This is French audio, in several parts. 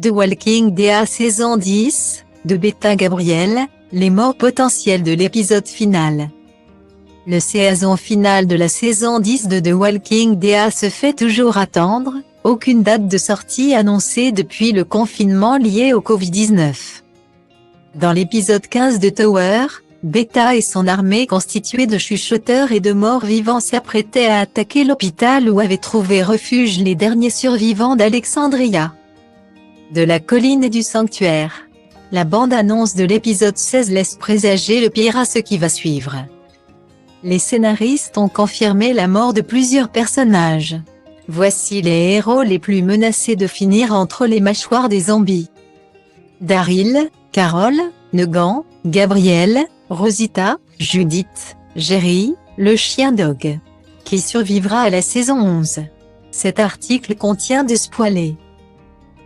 The Walking Dead saison 10, de Beta Gabriel, les morts potentielles de l'épisode final. Le saison finale de la saison 10 de The Walking Dead se fait toujours attendre, aucune date de sortie annoncée depuis le confinement lié au Covid-19. Dans l'épisode 15 de Tower, Beta et son armée constituée de chuchoteurs et de morts vivants s'apprêtaient à attaquer l'hôpital où avaient trouvé refuge les derniers survivants d'Alexandria. De la colline et du sanctuaire. La bande-annonce de l'épisode 16 laisse présager le pire à ce qui va suivre. Les scénaristes ont confirmé la mort de plusieurs personnages. Voici les héros les plus menacés de finir entre les mâchoires des zombies. Daryl, Carol, Negan, Gabriel, Rosita, Judith, Jerry, le chien Dog. Qui survivra à la saison 11? Cet article contient des spoilers.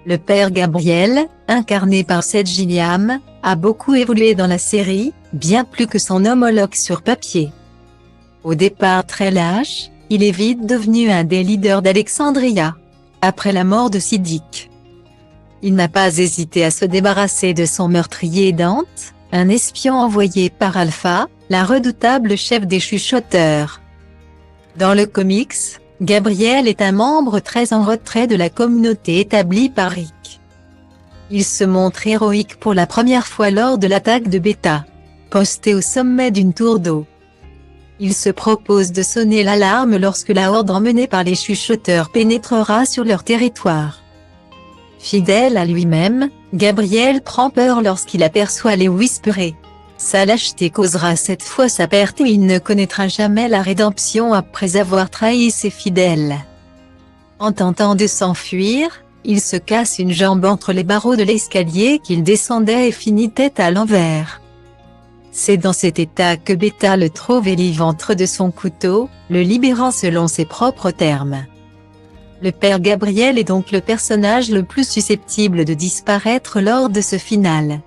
Le père Gabriel, incarné par Seth Gilliam, a beaucoup évolué dans la série, bien plus que son homologue sur papier. Au départ très lâche, il est vite devenu un des leaders d'Alexandria. Après la mort de Siddiq, il n'a pas hésité à se débarrasser de son meurtrier Dante, un espion envoyé par Alpha, la redoutable chef des chuchoteurs. Dans le comics, Gabriel est un membre très en retrait de la communauté établie par Rick. Il se montre héroïque pour la première fois lors de l'attaque de Beta, posté au sommet d'une tour d'eau. Il se propose de sonner l'alarme lorsque la horde emmenée par les chuchoteurs pénétrera sur leur territoire. Fidèle à lui-même, Gabriel prend peur lorsqu'il aperçoit les Whisperers. Sa lâcheté causera cette fois sa perte et il ne connaîtra jamais la rédemption après avoir trahi ses fidèles. En tentant de s'enfuir, il se casse une jambe entre les barreaux de l'escalier qu'il descendait et finit tête à l'envers. C'est dans cet état que Beta le trouve et l'éventre de son couteau, le libérant selon ses propres termes. Le père Gabriel est donc le personnage le plus susceptible de disparaître lors de ce final.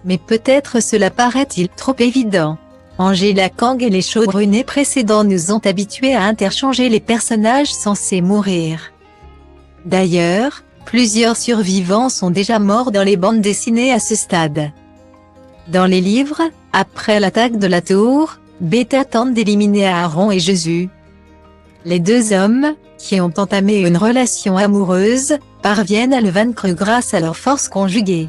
Mais peut-être cela paraît-il trop évident. Angela Kang et les showrunners précédents nous ont habitués à interchanger les personnages censés mourir. D'ailleurs, plusieurs survivants sont déjà morts dans les bandes dessinées à ce stade. Dans les livres, après l'attaque de la tour, Beta tente d'éliminer Aaron et Jésus. Les deux hommes, qui ont entamé une relation amoureuse, parviennent à le vaincre grâce à leur force conjuguée.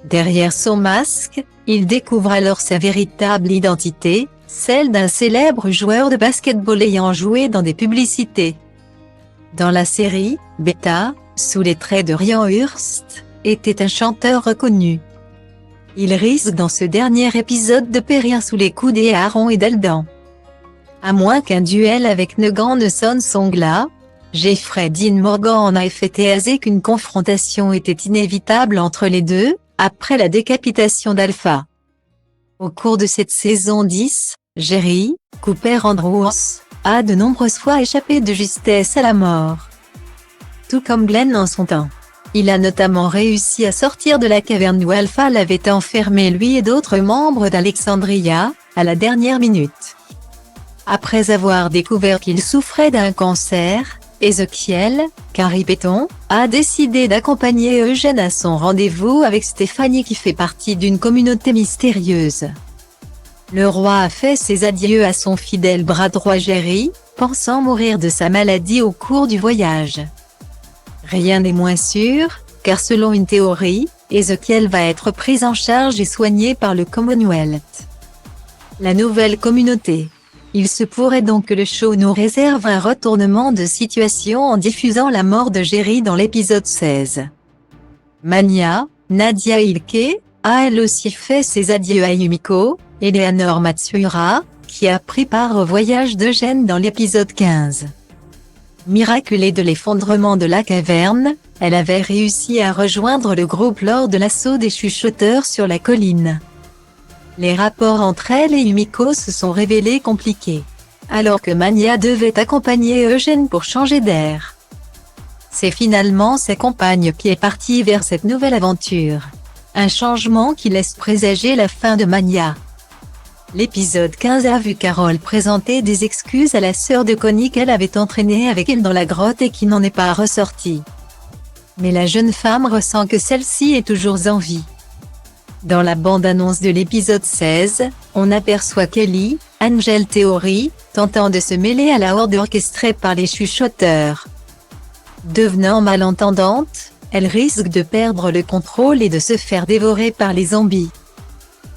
Derrière son masque, il découvre alors sa véritable identité, celle d'un célèbre joueur de basketball ayant joué dans des publicités. Dans la série, Beta, sous les traits de Ryan Hurst, était un chanteur reconnu. Il risque dans ce dernier épisode de périr sous les coups d'Aaron et d'Aldan. À moins qu'un duel avec Negan ne sonne son glas, Jeffrey Dean Morgan en a fait aiser qu'une confrontation était inévitable entre les deux, après la décapitation d'Alpha. Au cours de cette saison 10, Jerry, Cooper Andrews, a de nombreuses fois échappé de justesse à la mort. Tout comme Glenn en son temps. Il a notamment réussi à sortir de la caverne où Alpha l'avait enfermé lui et d'autres membres d'Alexandria, à la dernière minute. Après avoir découvert qu'il souffrait d'un cancer, Ezekiel, Carrie Payton, a décidé d'accompagner Eugène à son rendez-vous avec Stéphanie qui fait partie d'une communauté mystérieuse. Le roi a fait ses adieux à son fidèle bras droit Jerry, pensant mourir de sa maladie au cours du voyage. Rien n'est moins sûr, car selon une théorie, Ezekiel va être pris en charge et soigné par le Commonwealth. La nouvelle communauté. Il se pourrait donc que le show nous réserve un retournement de situation en diffusant la mort de Jerry dans l'épisode 16. Mania, Nadia Ilke, a elle aussi fait ses adieux à Yumiko, Eleanor Matsuura, qui a pris part au voyage d'Eugène dans l'épisode 15. Miraculée de l'effondrement de la caverne, elle avait réussi à rejoindre le groupe lors de l'assaut des chuchoteurs sur la colline. Les rapports entre elle et Yumiko se sont révélés compliqués, alors que Mania devait accompagner Eugène pour changer d'air. C'est finalement sa compagne qui est partie vers cette nouvelle aventure. Un changement qui laisse présager la fin de Mania. L'épisode 15 a vu Carol présenter des excuses à la sœur de Connie qu'elle avait entraînée avec elle dans la grotte et qui n'en est pas ressortie. Mais la jeune femme ressent que celle-ci est toujours en vie. Dans la bande-annonce de l'épisode 16, on aperçoit Kelly, Angel Theory, tentant de se mêler à la horde orchestrée par les chuchoteurs. Devenant malentendante, elle risque de perdre le contrôle et de se faire dévorer par les zombies.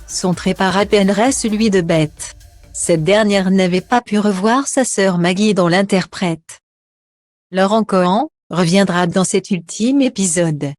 Son trépas rappellerait celui de Beth. Cette dernière n'avait pas pu revoir sa sœur Maggie dont l'interprète Lauren Cohan reviendra dans cet ultime épisode.